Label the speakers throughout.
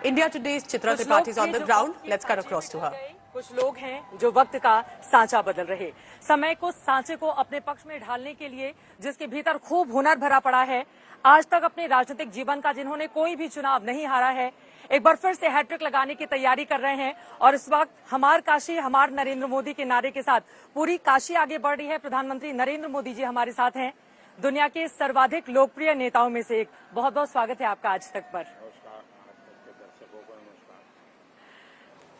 Speaker 1: India Today's Chitra Tripathi is on the ground. Let's cut across to her.
Speaker 2: कुछ लोग हैं जो वक्त का सांचा बदल रहे, समय को सांचे को अपने पक्ष में ढालने के लिए, जिसके भीतर खूब हुनर भरा पड़ा है। आज तक अपने राजनीतिक जीवन का जिन्होंने कोई भी चुनाव नहीं हारा है, एक बार फिर से हैट्रिक लगाने की तैयारी कर रहे हैं। और इस वक्त हमार काशी हमार नरेंद्र मोदी के नारे के साथ पूरी काशी आगे बढ़ रही है। प्रधानमंत्री नरेंद्र मोदी जी हमारे साथ हैं, दुनिया के सर्वाधिक लोकप्रिय नेताओं में से एक। बहुत बहुत स्वागत है आपका आज तक पर।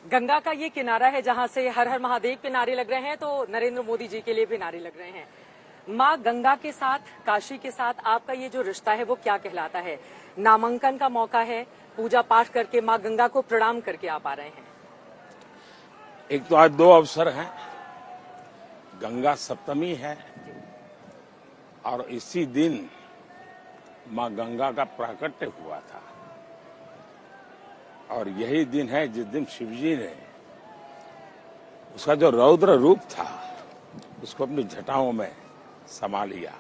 Speaker 2: गंगा का ये किनारा है जहां से हर हर महादेव के नारे लग रहे हैं, तो नरेंद्र मोदी जी के लिए भी नारे लग रहे हैं। मां गंगा के साथ, काशी के साथ आपका ये जो रिश्ता है वो क्या कहलाता है? नामांकन का मौका है, पूजा पाठ करके मां गंगा को प्रणाम करके आप आ रहे हैं।
Speaker 3: एक तो आज दो अवसर हैं, गंगा सप्तमी है और इसी दिन मां गंगा का प्राकट्य हुआ था और यही दिन है जिस दिन शिवजी ने उसका जो रौद्र रूप था उसको अपनी जटाओं में समा लिया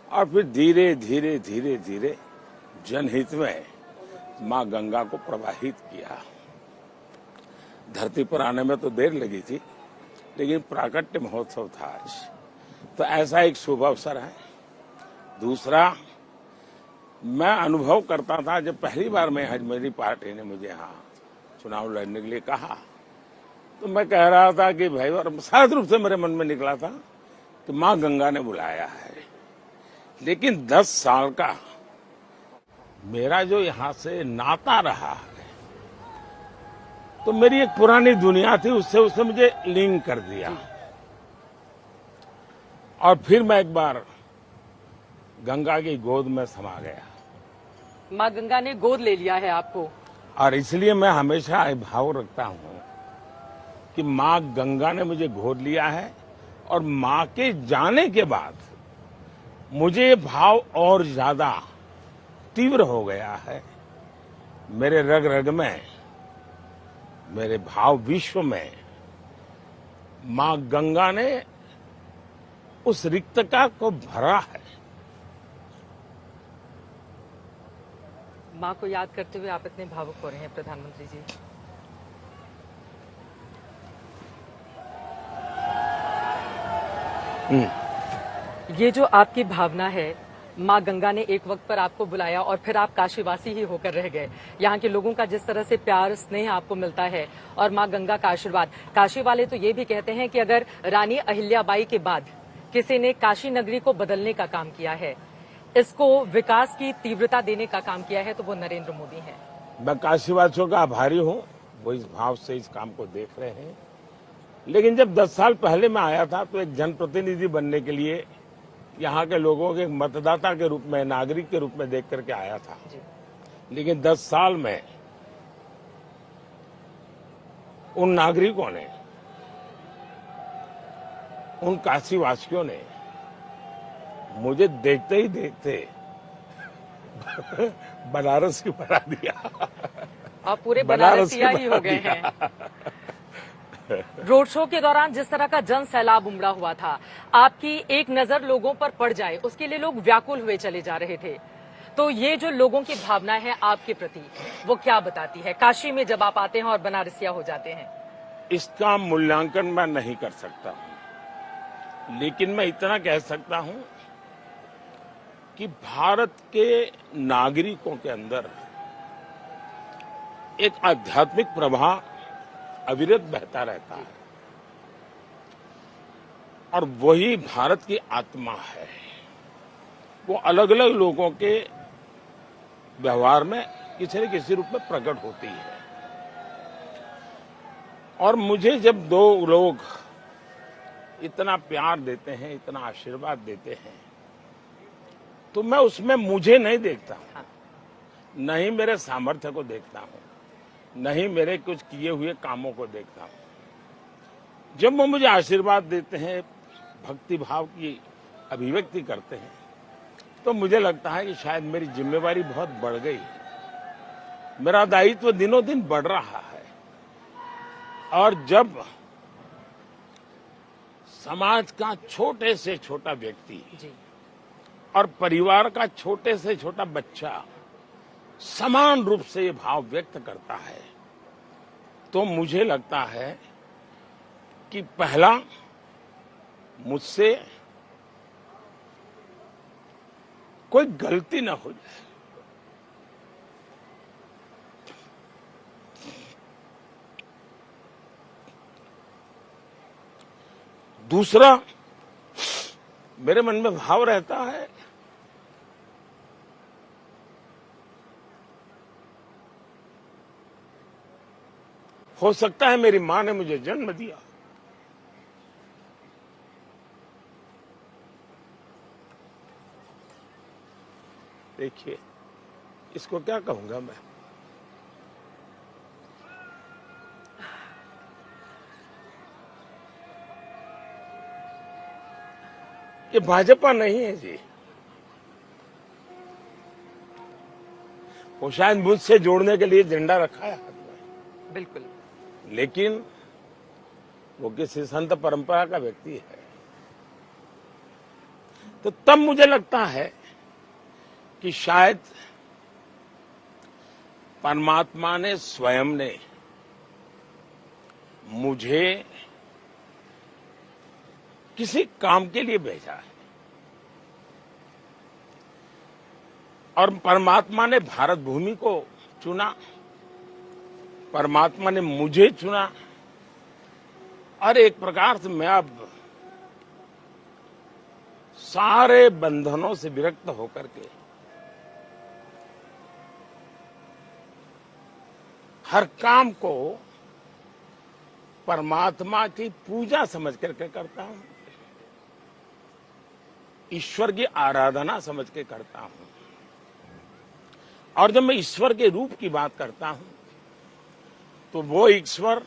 Speaker 3: और फिर धीरे धीरे धीरे धीरे जनहित में मां गंगा को प्रवाहित किया। धरती पर आने में तो देर लगी थी, लेकिन प्राकट्य महोत्सव था आज, तो ऐसा एक शुभ अवसर है। दूसरा, मैं अनुभव करता था जब पहली बार मेरी पार्टी ने मुझे यहाँ चुनाव लड़ने के लिए कहा, तो मैं कह रहा था कि भाई, और साथ रूप से मेरे मन में निकला था कि मां गंगा ने बुलाया है। लेकिन 10 साल का मेरा जो यहाँ से नाता रहा है, तो मेरी एक पुरानी दुनिया थी, उससे मुझे लिंक कर दिया और फिर मैं एक बार गंगा की गोद में समा गया।
Speaker 2: मां गंगा ने गोद ले लिया है आपको,
Speaker 3: और इसलिए मैं हमेशा भाव रखता हूं कि मां गंगा ने मुझे गोद लिया है और मां के जाने के बाद मुझे ये भाव और ज्यादा तीव्र हो गया है। मेरे रग रग में, मेरे भाव विश्व में मां गंगा ने उस रिक्तता को भरा है।
Speaker 2: मां को याद करते हुए आप इतने भावुक हो रहे हैं प्रधानमंत्री जी। ये जो आपकी भावना है, मां गंगा ने एक वक्त पर आपको बुलाया और फिर आप काशीवासी ही होकर रह गए। यहाँ के लोगों का जिस तरह से प्यार स्नेह आपको मिलता है और मां गंगा का आशीर्वाद, काशी वाले तो ये भी कहते हैं कि अगर रानी अहिल्याबाई के बाद किसी ने काशी नगरी को बदलने का काम किया है, इसको विकास की तीव्रता देने का काम किया है, तो वो नरेंद्र मोदी हैं।
Speaker 3: मैं काशीवासियों का आभारी हूं, वो इस भाव से इस काम को देख रहे हैं। लेकिन जब 10 साल पहले मैं आया था तो एक जनप्रतिनिधि बनने के लिए यहाँ के लोगों के मतदाता के रूप में, नागरिक के रूप में देख करके आया था। लेकिन 10 साल में उन नागरिकों ने, उन काशीवासियों ने मुझे देखते ही देखते बनारस की बना दिया।
Speaker 2: आप पूरे बनारसिया ही हो गए हैं। रोड शो के दौरान जिस तरह का जन सैलाब उमड़ा हुआ था, आपकी एक नजर लोगों पर पड़ जाए उसके लिए लोग व्याकुल हुए चले जा रहे थे। तो ये जो लोगों की भावना है आपके प्रति, वो क्या बताती है काशी में जब आप आते हैं और बनारसिया हो जाते हैं?
Speaker 3: इसका मूल्यांकन मैं नहीं कर सकता हूं, लेकिन मैं इतना कह सकता हूं कि भारत के नागरिकों के अंदर एक आध्यात्मिक प्रवाह अविरत बहता रहता है और वही भारत की आत्मा है। वो अलग अलग लोगों के व्यवहार में किसी न किसी रूप में प्रकट होती है। और मुझे जब दो लोग इतना प्यार देते हैं, इतना आशीर्वाद देते हैं, तो मैं उसमें मुझे नहीं देखता हूं, न ही मेरे सामर्थ्य को देखता हूं, न ही मेरे कुछ किए हुए कामों को देखता हूं। जब वो मुझे आशीर्वाद देते हैं, भक्ति भाव की अभिव्यक्ति करते हैं, तो मुझे लगता है कि शायद मेरी जिम्मेवारी बहुत बढ़ गई, मेरा दायित्व दिनों दिन बढ़ रहा है। और जब समाज का छोटे से छोटा व्यक्ति और परिवार का छोटे से छोटा बच्चा समान रूप से ये भाव व्यक्त करता है, तो मुझे लगता है कि पहला मुझसे कोई गलती ना हो जाए। दूसरा, मेरे मन में भाव रहता है हो सकता है मेरी मां ने मुझे जन्म दिया, देखिए इसको क्या कहूंगा मैं, ये भाजपा नहीं है जी, वो शायद मुझसे जोड़ने के लिए झंडा रखा है हाथ में,
Speaker 2: बिल्कुल,
Speaker 3: लेकिन वो किसी संत परंपरा का व्यक्ति है। तो तब मुझे लगता है कि शायद परमात्मा ने स्वयं ने मुझे किसी काम के लिए भेजा है, और परमात्मा ने भारत भूमि को चुना, परमात्मा ने मुझे चुना, और एक प्रकार से मैं अब सारे बंधनों से विरक्त होकर के हर काम को परमात्मा की पूजा समझ करके करता हूं, ईश्वर की आराधना समझ के करता हूं। और जब मैं ईश्वर के रूप की बात करता हूं तो वो ईश्वर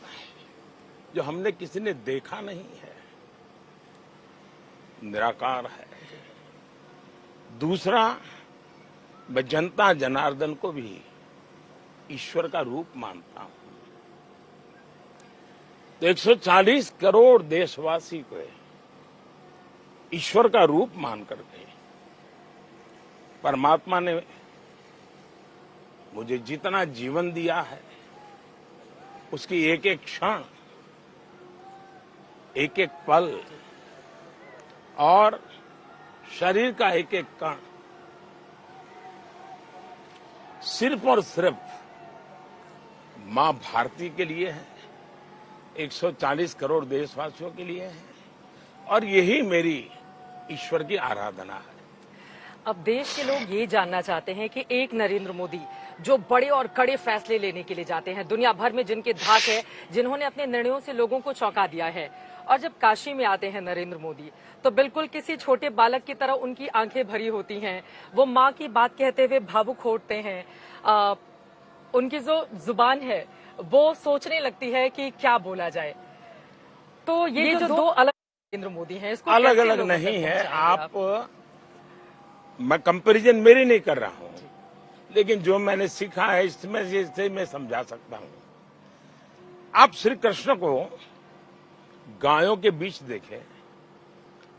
Speaker 3: जो हमने किसी ने देखा नहीं है, निराकार है। दूसरा, मैं जनता जनार्दन को भी ईश्वर का रूप मानता हूं। तो 140 करोड़ देशवासी को ईश्वर का रूप मान करके परमात्मा ने मुझे जितना जीवन दिया है, उसकी एक एक क्षण, एक एक पल और शरीर का एक एक कण सिर्फ और सिर्फ मां भारती के लिए है, 140 करोड़ देशवासियों के लिए है, और यही मेरी ईश्वर की आराधना है।
Speaker 2: अब देश के लोग ये जानना चाहते हैं कि एक नरेंद्र मोदी जो बड़े और कड़े फैसले लेने के लिए जाते हैं, दुनिया भर में जिनके धाक है, जिन्होंने अपने निर्णयों से लोगों को चौंका दिया है, और जब काशी में आते हैं नरेंद्र मोदी तो बिल्कुल किसी छोटे बालक की तरह उनकी आंखें भरी होती हैं। वो माँ की बात कहते हुए भावुक होते हैं। उनकी जो जुबान है वो सोचने लगती है कि क्या बोला जाए। तो ये जो दो अलग नरेंद्र मोदी हैं, इसको
Speaker 3: अलग अलग नहीं है। आप मैं कंपैरिजन मेरी नहीं कर रहा हूं, लेकिन जो मैंने सीखा है इसमें से मैं समझा सकता हूं। आप श्री कृष्ण को गायों के बीच देखें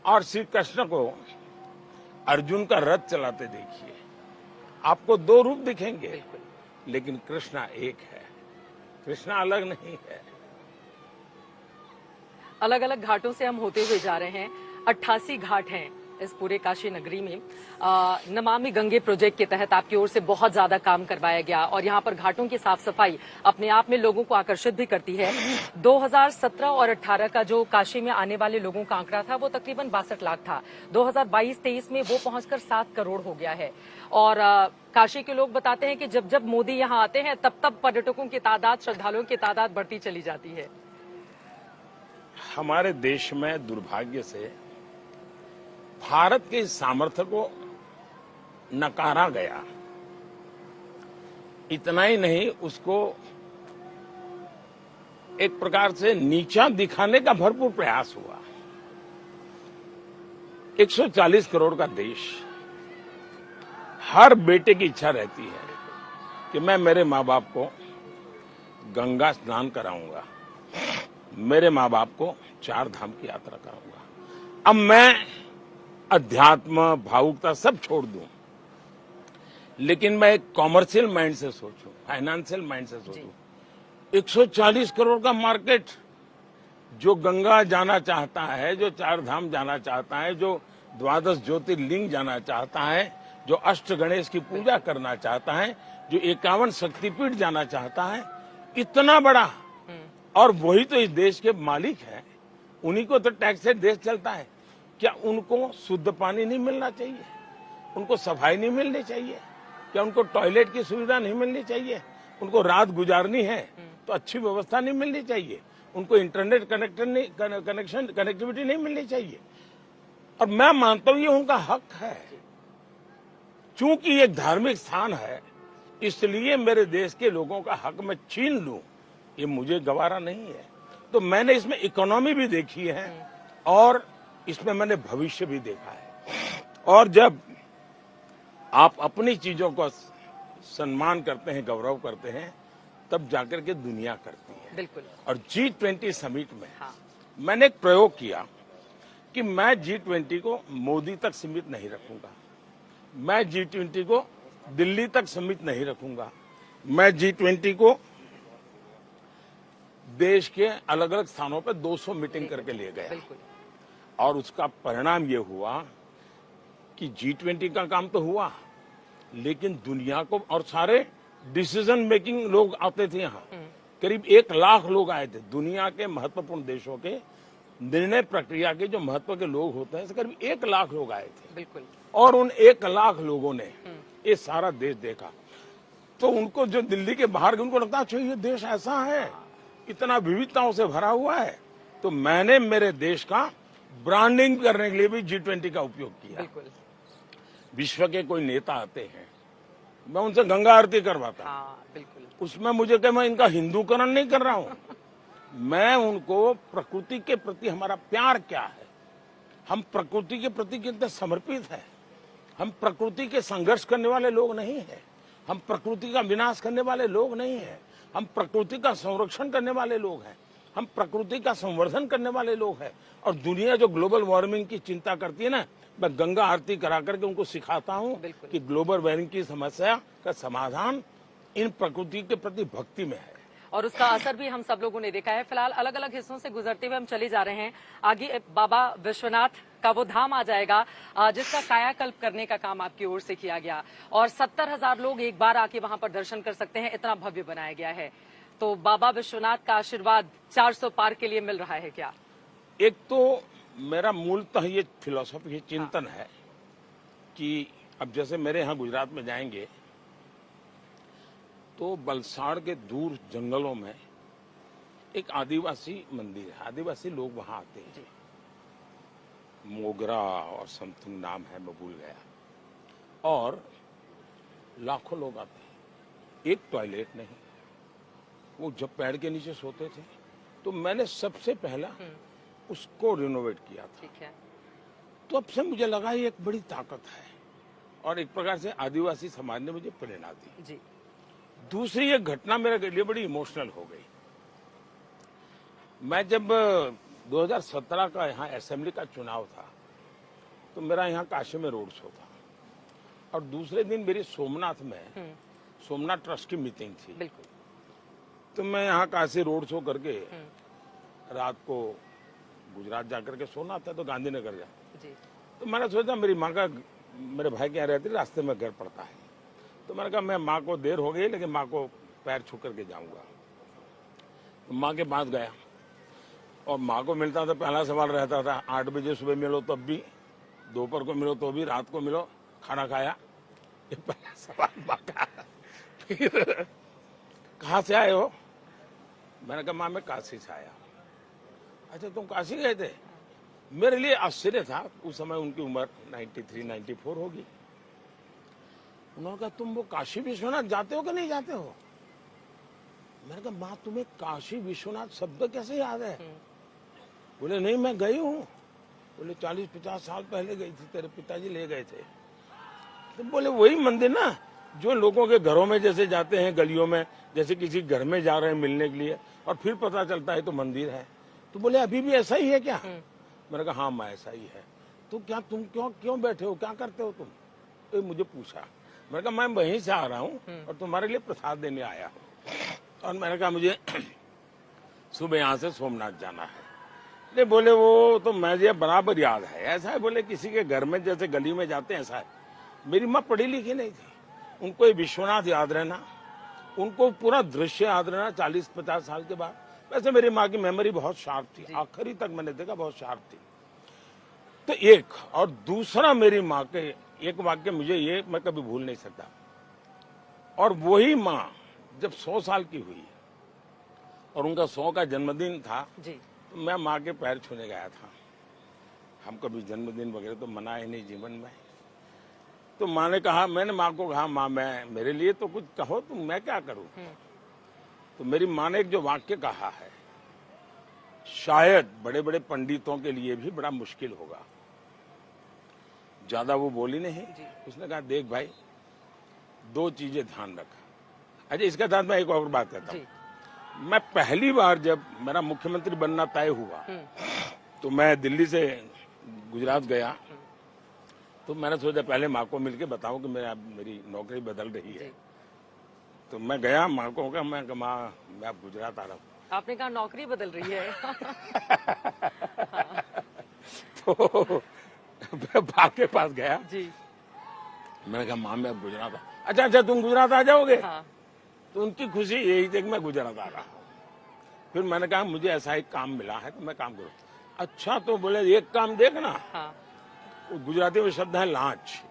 Speaker 3: और श्री कृष्ण को अर्जुन का रथ चलाते देखिए, आपको दो रूप दिखेंगे, लेकिन कृष्णा एक है, कृष्णा अलग नहीं है।
Speaker 2: अलग अलग घाटों से हम होते हुए जा रहे हैं। 88 घाट हैं इस पूरे काशी नगरी में। नमामि गंगे प्रोजेक्ट के तहत आपकी ओर से बहुत ज्यादा काम करवाया गया, और यहाँ पर घाटों की साफ सफाई अपने आप में लोगों को आकर्षित भी करती है। 2017 और 18 का जो काशी में आने वाले लोगों का आंकड़ा था वो तकरीबन 62 लाख था। 2022-23 में वो पहुंचकर 7 करोड़ हो गया है। और काशी के लोग बताते हैं कि जब जब मोदी यहाँ आते हैं तब तब पर्यटकों की तादाद, श्रद्धालुओं की तादाद बढ़ती चली जाती है।
Speaker 3: हमारे देश में दुर्भाग्य से भारत के सामर्थ्य को नकारा गया। इतना ही नहीं, उसको एक प्रकार से नीचा दिखाने का भरपूर प्रयास हुआ। 140 करोड़ का देश, हर बेटे की इच्छा रहती है कि मैं मेरे माँ बाप को गंगा स्नान कराऊंगा, मेरे माँ बाप को 4 धाम की यात्रा कराऊंगा। अब मैं अध्यात्म, भावुकता सब छोड़ दूं, लेकिन मैं एक कॉमर्शियल माइंड से सोचूं, फाइनेंशियल माइंड से सोचूं, 140 करोड़ का मार्केट, जो गंगा जाना चाहता है, जो चार धाम जाना चाहता है, जो द्वादश ज्योतिर्लिंग जाना चाहता है, जो अष्ट गणेश की पूजा करना चाहता है, जो 51 शक्तिपीठ जाना चाहता है, इतना बड़ा, और वही तो इस देश के मालिक हैं, उन्हीं को तो टैक्स से देश चलता है। क्या उनको शुद्ध पानी नहीं मिलना चाहिए? उनको सफाई नहीं मिलनी चाहिए? क्या उनको टॉयलेट की सुविधा नहीं मिलनी चाहिए? उनको रात गुजारनी है तो अच्छी व्यवस्था नहीं मिलनी चाहिए? उनको इंटरनेट कनेक्टिविटी नहीं मिलनी चाहिए? और मैं मानता हूं ये उनका हक है। चूंकि एक धार्मिक स्थान है, इसलिए मेरे देश के लोगों का हक मैं छीन लूं, ये मुझे गवारा नहीं है। तो मैंने इसमें इकोनॉमी भी देखी है और इसमें मैंने भविष्य भी देखा है। और जब आप अपनी चीजों को सम्मान करते हैं, गौरव करते हैं, तब जाकर के दुनिया करती है।
Speaker 2: बिल्कुल।
Speaker 3: और G20 समिट में मैंने एक प्रयोग किया कि मैं G20 को मोदी तक सीमित नहीं रखूंगा, मैं G20 को दिल्ली तक सीमित नहीं रखूंगा, मैं G20 को देश के अलग अलग स्थानों पर 200 मीटिंग करके ले गया। और उसका परिणाम ये हुआ कि G20 का काम तो हुआ, लेकिन दुनिया को, और सारे डिसीजन मेकिंग लोग आते थे यहाँ, करीब 1 लाख लोग आए थे। दुनिया के महत्वपूर्ण देशों के निर्णय प्रक्रिया के जो महत्व के लोग होते हैं, करीब 1 लाख लोग आए थे।
Speaker 2: बिल्कुल।
Speaker 3: और उन 1 लाख लोगों ने ये सारा देश देखा, तो उनको जो दिल्ली के बाहर, उनको लगता है ये देश ऐसा है, इतना विविधताओं से भरा हुआ है। तो मैंने मेरे देश का ब्रांडिंग करने के लिए भी G20 का उपयोग किया।
Speaker 2: बिल्कुल।
Speaker 3: विश्व के कोई नेता आते हैं, मैं उनसे गंगा आरती करवाता हूं।
Speaker 2: बिल्कुल।
Speaker 3: उसमें मुझे क्या, मैं इनका हिंदूकरण नहीं कर रहा हूं। मैं उनको प्रकृति के प्रति हमारा प्यार क्या है, हम प्रकृति के प्रति कितने समर्पित हैं, हम प्रकृति के संघर्ष करने वाले लोग नहीं हैं, हम प्रकृति का विनाश करने वाले लोग नहीं हैं, हम प्रकृति का संरक्षण करने वाले लोग हैं, हम प्रकृति का संवर्धन करने वाले लोग हैं। और दुनिया जो ग्लोबल वार्मिंग की चिंता करती है ना, मैं गंगा आरती करा करके उनको सिखाता हूं कि ग्लोबल वार्मिंग की समस्या का समाधान इन प्रकृति के प्रति भक्ति में है।
Speaker 2: और उसका असर भी हम सब लोगों ने देखा है। फिलहाल अलग अलग हिस्सों से गुजरते हुए हम चले जा रहे हैं। आगे बाबा विश्वनाथ का वो धाम आ जाएगा जिसका कायाकल्प करने का काम आपकी ओर से किया गया, और 70,000 लोग एक बार आके वहां पर दर्शन कर सकते हैं, इतना भव्य बनाया गया है। तो बाबा विश्वनाथ का आशीर्वाद 400 पार के लिए मिल रहा है क्या?
Speaker 3: एक तो मेरा मूलतः ये फिलॉसफी, ये चिंतन है कि अब जैसे मेरे यहाँ गुजरात में जाएंगे तो बलसाड़ के दूर जंगलों में एक आदिवासी मंदिर है, आदिवासी लोग वहां आते हैं, मोगरा और समथिंग नाम है, मैं भूल गया, और लाखों लोग आते हैं, एक टॉयलेट नहीं। वो जब पेड़ के नीचे सोते थे तो मैंने सबसे पहला उसको रिनोवेट किया था।
Speaker 2: ठीक है।
Speaker 3: तो अब से मुझे लगा ये एक बड़ी ताकत है, और एक प्रकार से आदिवासी समाज ने मुझे प्रेरणा दी
Speaker 2: जी।
Speaker 3: दूसरी एक घटना मेरे लिए बड़ी इमोशनल हो गई। मैं जब 2017 का यहाँ असेंबली का चुनाव था तो मेरा यहाँ काशी में रोड शो था, और दूसरे दिन मेरी सोमनाथ में सोमनाथ ट्रस्ट की मीटिंग थी।
Speaker 2: बिल्कुल।
Speaker 3: तो मैं यहाँ काशी रोड शो करके रात को गुजरात जाकर के सोना था, तो गांधीनगर जा। तो मैंने सोचा मेरी माँ का, मेरे भाई के यहाँ रहती, रास्ते में घर पड़ता है, तो मैंने कहा मैं माँ को देर हो गई लेकिन माँ को पैर छू करके जाऊंगा। तो माँ के पास गया और माँ को मिलता था, पहला सवाल रहता था 8 बजे सुबह मिलो तब भी, दोपहर को मिलो तो भी, रात को मिलो, खाना खाया, ये पहला सवाल माँ का। फिर कहाँ से आए हो? मैंने कहा माँ मैं काशी से आया। अच्छा तुम काशी गए थे? मेरे लिए आश्चर्य था, उस समय उनकी उम्र 93-94 होगी। उन्होंने कहा तुम वो काशी विश्वनाथ जाते हो कि नहीं जाते हो? मैंने कहा माँ तुम्हें काशी विश्वनाथ शब्द कैसे याद है? बोले नहीं मैं गई हूँ। बोले 40-50 साल पहले गई थी, तेरे पिताजी ले गए थे। तो बोले वही मंदिर ना जो लोगों के घरों में जैसे जाते हैं, गलियों में जैसे किसी घर में जा रहे हैं मिलने के लिए, और फिर पता चलता है तो मंदिर है। तो बोले अभी भी ऐसा ही है क्या? मैंने कहा हाँ माँ ऐसा ही है। तो क्या तुम क्यों बैठे हो, क्या करते हो तुम? तो मुझे पूछा। मैंने कहा मैं वहीं से आ रहा हूँ और तुम्हारे लिए प्रसाद देने आया हूँ। और मैंने कहा मुझे सुबह यहाँ से सोमनाथ जाना है। नहीं बोले वो तो मुझे बराबर याद है। ऐसा है बोले किसी के घर में जैसे गली में जाते हैं ऐसा है। मेरी माँ पढ़ी लिखी नहीं थी, उनको ये विश्वनाथ याद रहना, उनको पूरा दृश्य याद रहना 40-50 साल के बाद। वैसे मेरी माँ की मेमोरी बहुत शार्प थी, आखिरी तक मैंने देखा बहुत शार्प थी। तो एक और दूसरा मेरी माँ के एक वाक्य मुझे ये मैं कभी भूल नहीं सकता। और वही माँ जब 100 साल की हुई और उनका 100 का जन्मदिन था
Speaker 2: जी।
Speaker 3: तो मैं माँ के पैर छूने गया था। हम कभी जन्मदिन वगैरह तो मनाए नहीं जीवन में। तो माँ ने कहा, मैंने माँ को कहा माँ मैं मेरे लिए तो कुछ कहो तो मैं क्या करूं। तो मेरी माँ ने एक जो वाक्य कहा है, शायद बड़े बड़े पंडितों के लिए भी बड़ा मुश्किल होगा। ज्यादा वो बोली नहीं, उसने कहा देख भाई 2 चीजें ध्यान रख। अच्छा इसके साथ मैं एक और बात कहता हूँ। मैं पहली बार जब मेरा मुख्यमंत्री बनना तय हुआ तो मैं दिल्ली से गुजरात गया। तो मैंने सोचा पहले माँ को मिलके बताऊं कि मेरी नौकरी बदल रही है। तो मैं गया माँ को कहा, मैं माँ मैं अब गुजरात आ रहा हूँ।
Speaker 2: आपने कहा नौकरी बदल रही है।
Speaker 3: तो माँ के पास गया
Speaker 2: जी।
Speaker 3: मैंने कहा माँ मैं अब गुजरात अच्छा तुम गुजरात आ जाओगे।
Speaker 2: हाँ।
Speaker 3: तो उनकी खुशी यही थी कि मैं गुजरात आ रहा हूँ। फिर मैंने कहा मुझे ऐसा एक काम मिला है तो मैं काम करूँ। अच्छा तो बोले एक काम देखना।
Speaker 2: हाँ।
Speaker 3: गुजराती में शब्द है लांच,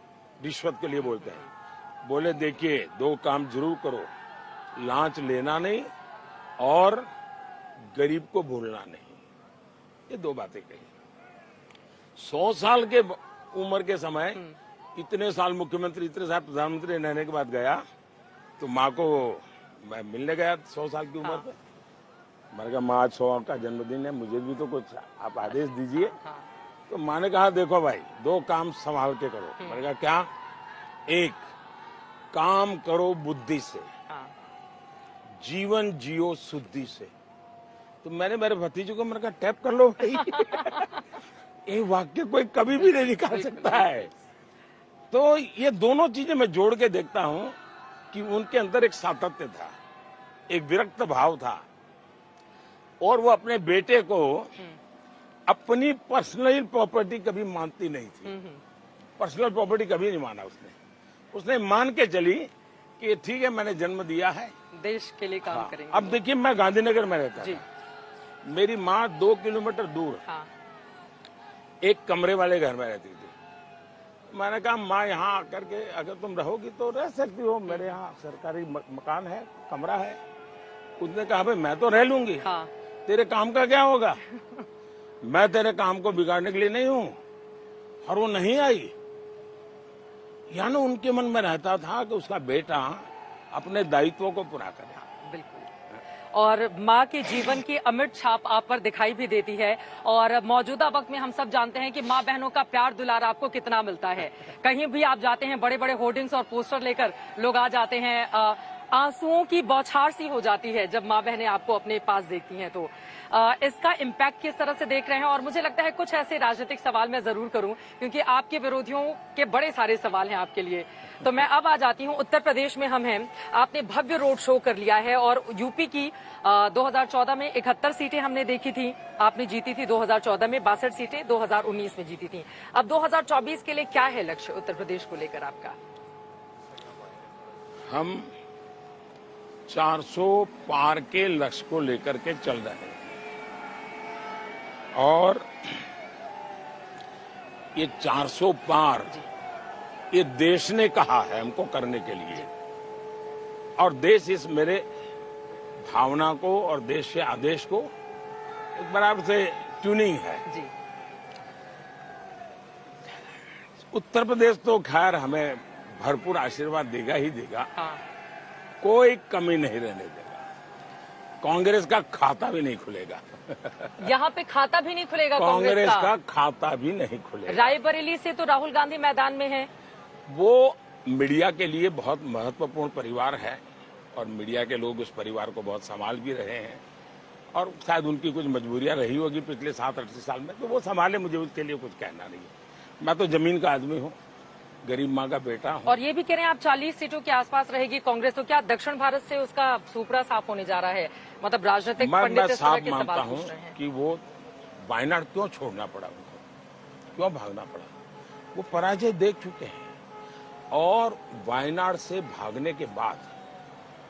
Speaker 3: रिश्वत के लिए बोलते हैं। बोले देखिए 2 काम जरूर करो, लांच लेना नहीं और गरीब को भूलना नहीं। ये 2 बातें कही। 100 साल के उम्र के समय इतने साल मुख्यमंत्री इतने साल प्रधानमंत्री रहने के बाद गया तो माँ को मैं मिलने गया 100 साल की उम्र पे। मैंने कहा माँ आज 100 का जन्मदिन है, मुझे भी तो कुछ आप आदेश दीजिए। तो माँ ने कहा देखो भाई 2 काम संभाल के करो। मैंने कहा क्या? एक काम करो बुद्धि से, जीवन जियो शुद्धि से। तो मैंने मेरे भतीजे को मैंने कहा टैप कर लो भाई। ये वाक्य कोई कभी भी नहीं निकाल सकता है। तो ये दोनों चीजें मैं जोड़ के देखता हूं कि उनके अंदर एक सातत्य था, एक विरक्त भाव था और वो अपने बेटे को अपनी पर्सनल प्रॉपर्टी कभी मानती नहीं थी। पर्सनल प्रॉपर्टी कभी नहीं माना उसने मान के चली कि ठीक है मैंने जन्म दिया है,
Speaker 2: देश के लिए काम करेंगे।
Speaker 3: अब देखिए मैं गांधीनगर में रहता था, मेरी माँ 2 किलोमीटर दूर एक कमरे वाले घर में रहती थी। मैंने कहा माँ यहाँ आकर के अगर तुम रहोगी तो रह सकती हो, मेरे यहाँ सरकारी मकान है, कमरा है। उसने कहा भाई मैं तो रह लूंगी, तेरे काम का क्या होगा? मैं तेरे काम को बिगाड़ने के लिए नहीं हूँ। और वो नहीं आई। यानी उनके मन में रहता था कि उसका बेटा अपने दायित्वों को पूरा करे।
Speaker 2: बिल्कुल। और माँ के जीवन की अमिट छाप आप पर दिखाई भी देती है। और मौजूदा वक्त में हम सब जानते हैं कि माँ बहनों का प्यार दुलार आपको कितना मिलता है। कहीं भी आप जाते हैं बड़े बड़े होर्डिंग्स और पोस्टर लेकर लोग आ जाते हैं। आंसुओं की बौछार सी हो जाती है जब माँ बहनें आपको अपने पास देखती हैं। तो इसका इम्पैक्ट किस तरह से देख रहे हैं? और मुझे लगता है कुछ ऐसे राजनीतिक सवाल मैं जरूर करूं क्योंकि आपके विरोधियों के बड़े सारे सवाल हैं आपके लिए। तो मैं अब आ जाती हूं, उत्तर प्रदेश में हम हैं। आपने भव्य रोड शो कर लिया है और यूपी की 2014 में 71 सीटें हमने देखी थी, आपने जीती थी 2014 में 62 सीटें 2019 में जीती थी। अब 2024 के लिए क्या है लक्ष्य उत्तर प्रदेश को लेकर आपका?
Speaker 3: हम 400 पार के लक्ष्य को लेकर के चल रहे हैं और ये 400 पार ये देश ने कहा है हमको करने के लिए और देश इस मेरे भावना को और देश के आदेश को एक बराबर से ट्यूनिंग है।
Speaker 2: जी।
Speaker 3: उत्तर प्रदेश तो खैर हमें भरपूर आशीर्वाद देगा ही देगा।
Speaker 2: हाँ।
Speaker 3: कोई कमी नहीं रहने देगा। कांग्रेस का खाता भी नहीं खुलेगा।
Speaker 2: यहाँ पे खाता भी नहीं खुलेगा
Speaker 3: कांग्रेस का खाता भी नहीं खुलेगा।
Speaker 2: रायबरेली से तो राहुल गांधी मैदान में है।
Speaker 3: वो मीडिया के लिए बहुत महत्वपूर्ण परिवार है और मीडिया के लोग उस परिवार को बहुत संभाल भी रहे हैं और शायद उनकी कुछ मजबूरियां रही होगी पिछले 7-8 साल में, तो वो संभाले, मुझे उसके लिए कुछ कहना नहीं है। मैं तो जमीन का आदमी हूँ, गरीब माँ का बेटा हूँ।
Speaker 2: और ये भी कह रहे हैं आप 40 सीटों के आसपास रहेगी कांग्रेस, तो क्या दक्षिण भारत से उसका सुपड़ा साफ होने जा रहा है? मतलब राजनीतिक पंडित
Speaker 3: मैं
Speaker 2: इस तरह
Speaker 3: साफ
Speaker 2: के
Speaker 3: मानता
Speaker 2: सवाल
Speaker 3: हूँ
Speaker 2: पूछ रहे हैं।
Speaker 3: कि वो वायनाड क्यों छोड़ना पड़ा उनको, क्यों भागना पड़ा? वो पराजय देख चुके हैं और वायनाड से भागने के बाद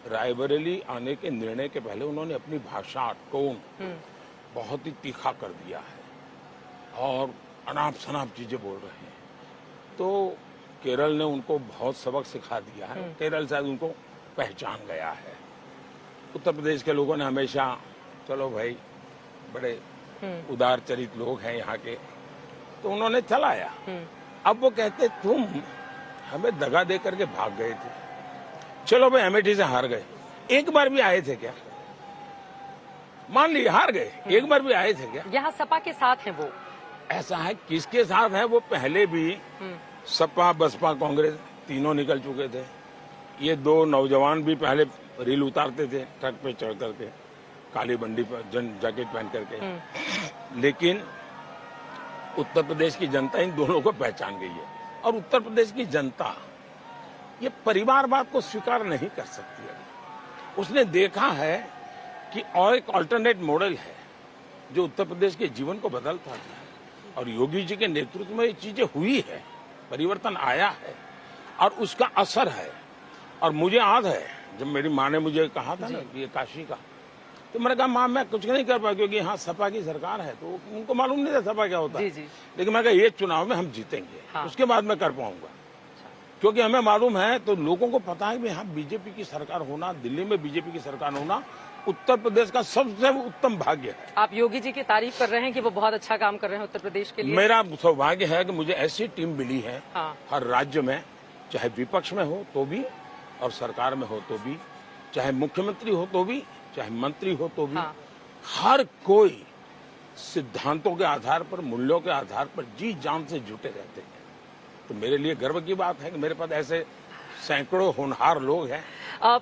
Speaker 3: रायबरेली आने के निर्णय के पहले उन्होंने अपनी भाषा, टोन बहुत ही तीखा कर दिया है और अनाप शनाप चीजें बोल रहे हैं। तो केरल ने उनको बहुत सबक सिखा दिया है। केरल शायद उनको पहचान गया है। उत्तर प्रदेश के लोगों ने हमेशा चलो भाई बड़े उदार चरित लोग हैं यहाँ के, तो उन्होंने चलाया। अब वो कहते तुम हमें दगा दे करके भाग गए थे, चलो भाई अमेठी से हार गए, एक बार भी आए थे क्या? मान ली हार गए, एक बार भी आए थे क्या?
Speaker 2: यहाँ सपा के साथ हैं वो।
Speaker 3: ऐसा है, किसके साथ है? वो पहले भी सपा, बसपा, कांग्रेस तीनों निकल चुके थे। ये दो नौजवान भी पहले रील उतारते थे ट्रक पे चढ़ करके, काली बंडी पर जैकेट पहन करके। लेकिन उत्तर प्रदेश की जनता इन दोनों को पहचान गई है और उत्तर प्रदेश की जनता ये परिवारवाद को स्वीकार नहीं कर सकती है। उसने देखा है कि और एक अल्टरनेट मॉडल है जो उत्तर प्रदेश के जीवन को बदलता है और योगी जी के नेतृत्व में ये चीजें हुई है, परिवर्तन आया है और उसका असर है। और मुझे याद है जब मेरी माँ ने मुझे कहा था ना कि ये काशी का, तो मैंने कहा माँ मैं कुछ नहीं कर पाया क्योंकि यहाँ सपा की सरकार है, तो उनको मालूम नहीं था सपा क्या होता है। लेकिन मैं कहा ये चुनाव में हम जीतेंगे, उसके बाद मैं कर पाऊंगा, क्योंकि हमें मालूम है। तो लोगों को पता है कि यहाँ बीजेपी की सरकार होना, दिल्ली में बीजेपी की सरकार होना उत्तर प्रदेश का सबसे उत्तम भाग्य है।
Speaker 2: आप योगी जी की तारीफ कर रहे हैं कि वो बहुत अच्छा काम कर रहे हैं उत्तर प्रदेश के लिए।
Speaker 3: मेरा सौभाग्य है कि मुझे ऐसी टीम मिली है हर राज्य में, चाहे विपक्ष में हो तो भी और सरकार में हो तो भी, चाहे मुख्यमंत्री हो तो भी, चाहे मंत्री हो तो भी, हर कोई सिद्धांतों के आधार पर, मूल्यों के आधार पर जी जान से जुटे रहते हैं। तो मेरे लिए गर्व की बात है कि मेरे पास ऐसे सैकड़ों होनहार लोग हैं।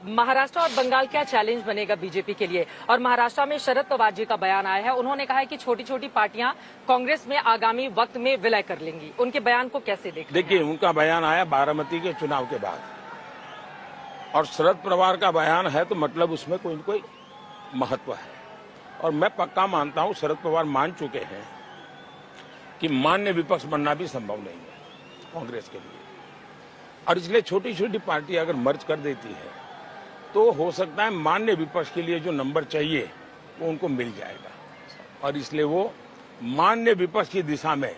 Speaker 2: महाराष्ट्र और बंगाल क्या चैलेंज बनेगा बीजेपी के लिए? और महाराष्ट्र में शरद पवार जी का बयान आया है, उन्होंने कहा है कि छोटी छोटी पार्टियां कांग्रेस में आगामी वक्त में विलय कर लेंगी। उनके बयान को कैसे देखें?
Speaker 3: देखिए, उनका बयान आया बारामती के चुनाव के बाद और शरद पवार का बयान है तो मतलब उसमें कोई न कोई महत्व है। और मैं पक्का मानता हूं, शरद पवार मान चुके हैं कि मान्य विपक्ष बनना भी संभव नहीं है कांग्रेस के लिए। और इसलिए छोटी छोटी पार्टी अगर मर्ज कर देती है तो हो सकता है मान्य विपक्ष के लिए जो नंबर चाहिए वो उनको मिल जाएगा। और इसलिए वो मान्य विपक्ष की दिशा में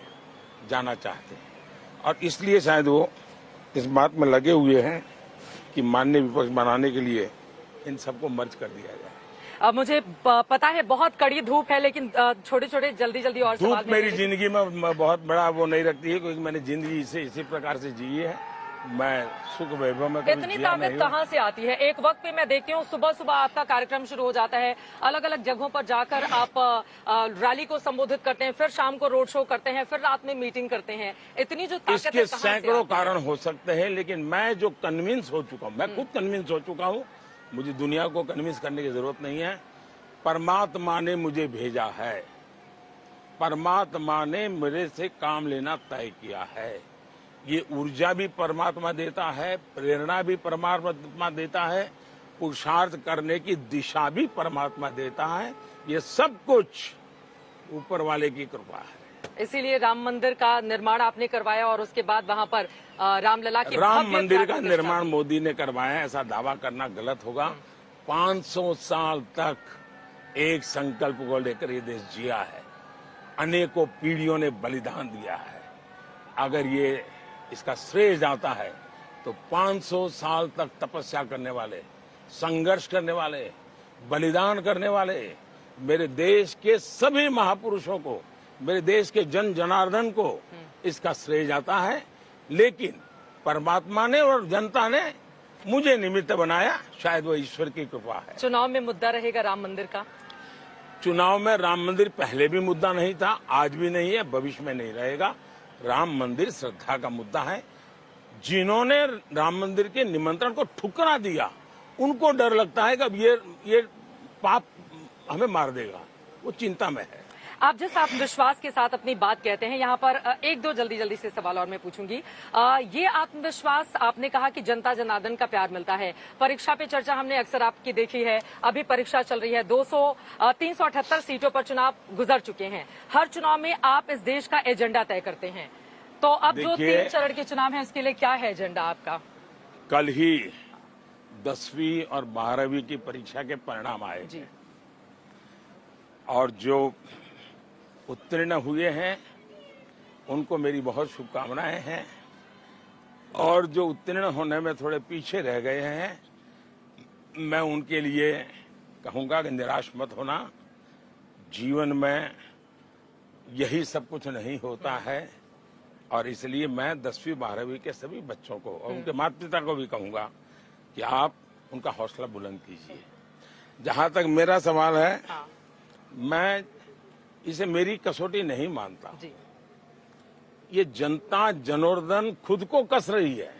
Speaker 3: जाना चाहते हैं और इसलिए शायद वो इस बात में लगे हुए हैं कि मान्य विपक्ष बनाने के लिए इन सबको मर्ज कर दिया जाए।
Speaker 2: मुझे पता है बहुत कड़ी धूप है, लेकिन छोटे छोटे जल्दी और
Speaker 3: धूप मेरी जिंदगी में बहुत बड़ा वो नहीं रखती है, क्योंकि मैंने जिंदगी इसी प्रकार से जी है। मैं सुख वैभव में
Speaker 2: इतनी ताकत कहाँ से आती है? एक वक्त पे मैं देखती हूँ सुबह सुबह आपका कार्यक्रम शुरू हो जाता है, अलग अलग जगहों पर जाकर आप रैली को संबोधित करते हैं, फिर शाम को रोड शो करते हैं, फिर रात में मीटिंग करते हैं। इतनी जो ताकत
Speaker 3: इसके
Speaker 2: है,
Speaker 3: सैकड़ों कारण हो सकते हैं, लेकिन मैं जो कन्विंस हो चुका हूँ, मैं खुद कन्विंस हो चुका हूँ, मुझे दुनिया को कन्विंस करने की जरूरत नहीं है। परमात्मा ने मुझे भेजा है, परमात्मा ने मेरे से काम लेना तय किया है। ये ऊर्जा भी परमात्मा देता है, प्रेरणा भी परमात्मा देता है, पुरुषार्थ करने की दिशा भी परमात्मा देता है। ये सब कुछ ऊपर वाले की कृपा है।
Speaker 2: इसीलिए राम मंदिर का निर्माण आपने करवाया और उसके बाद वहां पर रामलला की
Speaker 3: राम मंदिर का निर्माण मोदी ने करवाया, ऐसा दावा करना गलत होगा। 500 साल तक एक संकल्प को लेकर ये देश जिया है, अनेकों पीढ़ियों ने बलिदान दिया है। अगर ये इसका श्रेय जाता है तो 500 साल तक तपस्या करने वाले, संघर्ष करने वाले, बलिदान करने वाले मेरे देश के सभी महापुरुषों को, मेरे देश के जन जनार्दन को इसका श्रेय जाता है। लेकिन परमात्मा ने और जनता ने मुझे निमित्त बनाया, शायद वो ईश्वर की कृपा है।
Speaker 2: चुनाव में मुद्दा रहेगा राम मंदिर का?
Speaker 3: चुनाव में राम मंदिर पहले भी मुद्दा नहीं था, आज भी नहीं है, भविष्य में नहीं रहेगा। राम मंदिर श्रद्धा का मुद्दा है। जिन्होंने राम मंदिर के निमंत्रण को ठुकरा दिया, उनको डर लगता है कि अब ये पाप हमें मार देगा, वो चिंता में है।
Speaker 2: आप जिस आत्मविश्वास के साथ अपनी बात कहते हैं, यहाँ पर एक दो जल्दी से सवाल और मैं पूछूंगी। ये आत्मविश्वास, आपने कहा कि जनता जनार्दन का प्यार मिलता है। परीक्षा पे चर्चा हमने अक्सर आपकी देखी है। अभी परीक्षा चल रही है, 378 सीटों पर चुनाव गुजर चुके हैं। हर चुनाव में आप इस देश का एजेंडा तय करते हैं, तो अब जो 3 चरण के चुनाव है उसके लिए क्या है एजेंडा आपका?
Speaker 3: कल ही 10वीं और 12वीं की परीक्षा के परिणाम आए
Speaker 2: जी।
Speaker 3: और जो उत्तीर्ण हुए हैं उनको मेरी बहुत शुभकामनाएं हैं, और जो उत्तीर्ण होने में थोड़े पीछे रह गए हैं, मैं उनके लिए कहूंगा कि निराश मत होना। जीवन में यही सब कुछ नहीं होता है, और इसलिए मैं 10वीं 12वीं के सभी बच्चों को और उनके माता पिता को भी कहूंगा कि आप उनका हौसला बुलंद कीजिए। जहां तक मेरा सवाल है, मैं इसे मेरी कसौटी नहीं मानता।
Speaker 2: जी।
Speaker 3: ये जनता जनार्दन खुद को कस रही है।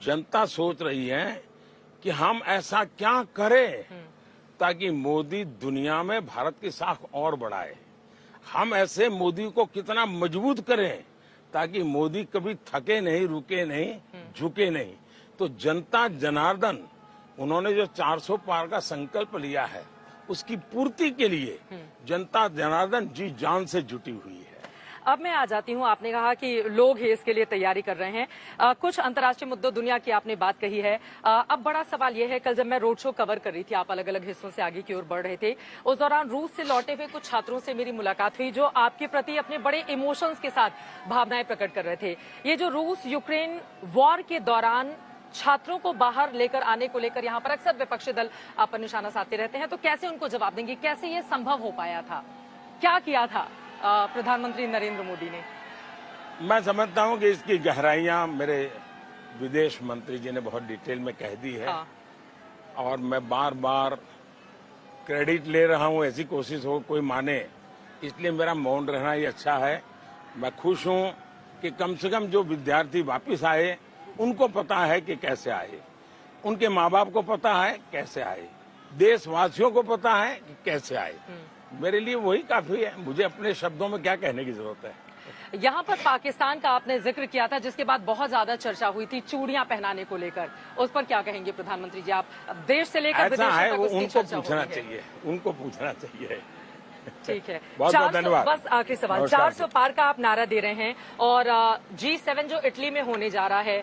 Speaker 3: जनता सोच रही है कि हम ऐसा क्या करें ताकि मोदी दुनिया में भारत की साख और बढ़ाए। हम ऐसे मोदी को कितना मजबूत करें ताकि मोदी कभी थके नहीं, रुके नहीं, झुके नहीं। तो जनता जनार्दन, उन्होंने जो 400 पार का संकल्प लिया है, उसकी पूर्ति के लिए जनता जनार्दन जी जान से जुटी हुई है।
Speaker 2: अब मैं आ जाती हूँ, आपने कहा कि लोग ही इसके लिए तैयारी कर रहे हैं। कुछ अंतर्राष्ट्रीय मुद्दों दुनिया की आपने बात कही है। अब बड़ा सवाल यह है, कल जब मैं रोड शो कवर कर रही थी, आप अलग अलग हिस्सों से आगे की ओर बढ़ रहे थे, उस दौरान रूस से लौटे हुए कुछ छात्रों से मेरी मुलाकात हुई जो आपके प्रति अपने बड़े इमोशंस के साथ भावनाएं प्रकट कर रहे थे। ये जो रूस यूक्रेन वॉर के दौरान छात्रों को बाहर लेकर आने को लेकर यहाँ पर अक्सर विपक्षी दल आप पर निशाना साधते रहते हैं, तो कैसे उनको जवाब देंगे? कैसे ये संभव हो पाया था? क्या किया था प्रधानमंत्री नरेंद्र मोदी ने?
Speaker 3: मैं समझता हूं कि इसकी गहराइयां मेरे विदेश मंत्री जी ने बहुत डिटेल में कह दी है।
Speaker 2: हाँ।
Speaker 3: और मैं बार बार क्रेडिट ले रहा हूं, ऐसी कोशिश हो कोई माने, इसलिए मेरा मौन रहना ही अच्छा है। मैं खुश हूं कि कम से कम जो विद्यार्थी वापस आए उनको पता है कि कैसे आए, उनके माँ बाप को पता है कैसे आए, देशवासियों को पता है कि कैसे आए। मेरे लिए वही काफी है, मुझे अपने शब्दों में क्या कहने की जरूरत है।
Speaker 2: यहाँ पर पाकिस्तान का आपने जिक्र किया था, जिसके बाद बहुत ज्यादा चर्चा हुई थी चूड़ियां पहनाने को लेकर, उस पर क्या कहेंगे प्रधानमंत्री जी? आप देश से लेकर
Speaker 3: ऐसा है,
Speaker 2: तक
Speaker 3: वो
Speaker 2: उसकी
Speaker 3: उनको
Speaker 2: चर्चा हो
Speaker 3: पूछना
Speaker 2: रही है।
Speaker 3: चाहिए, उनको पूछना चाहिए।
Speaker 2: ठीक है,
Speaker 3: बहुत बहुत धन्यवाद।
Speaker 2: बस आखिरी सवाल,
Speaker 3: नमस्कार
Speaker 2: 400 पार का आप नारा दे रहे हैं, और G7 जो इटली में होने जा रहा है,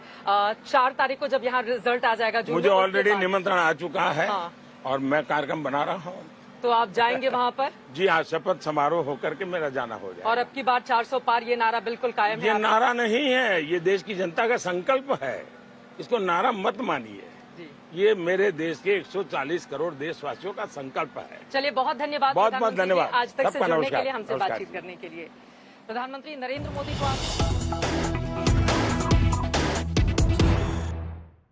Speaker 2: 4 तारीख को जब यहाँ रिजल्ट आ जाएगा,
Speaker 3: मुझे ऑलरेडी निमंत्रण आ चुका है।
Speaker 2: हाँ।
Speaker 3: और मैं कार्यक्रम बना रहा हूँ।
Speaker 2: तो आप जाएंगे वहाँ पर?
Speaker 3: जी हाँ, शपथ समारोह होकर के मेरा जाना हो जाएगा।
Speaker 2: और अब की बार 400 पार, ये नारा बिल्कुल कायम है?
Speaker 3: ये नारा नहीं है, ये देश की जनता का संकल्प है, इसको नारा मत मानिए। ये मेरे देश के 140 करोड़ देशवासियों का संकल्प है।
Speaker 2: चलिए, बहुत धन्यवाद।
Speaker 3: बहुत बहुत धन्यवाद
Speaker 2: आज तक से
Speaker 3: सबका
Speaker 2: जुड़ने
Speaker 3: नमस्कार।
Speaker 2: के लिए, हमसे
Speaker 3: नमस्कार
Speaker 2: बातचीत
Speaker 3: जी।
Speaker 2: करने के लिए। प्रधानमंत्री नरेंद्र मोदी को आप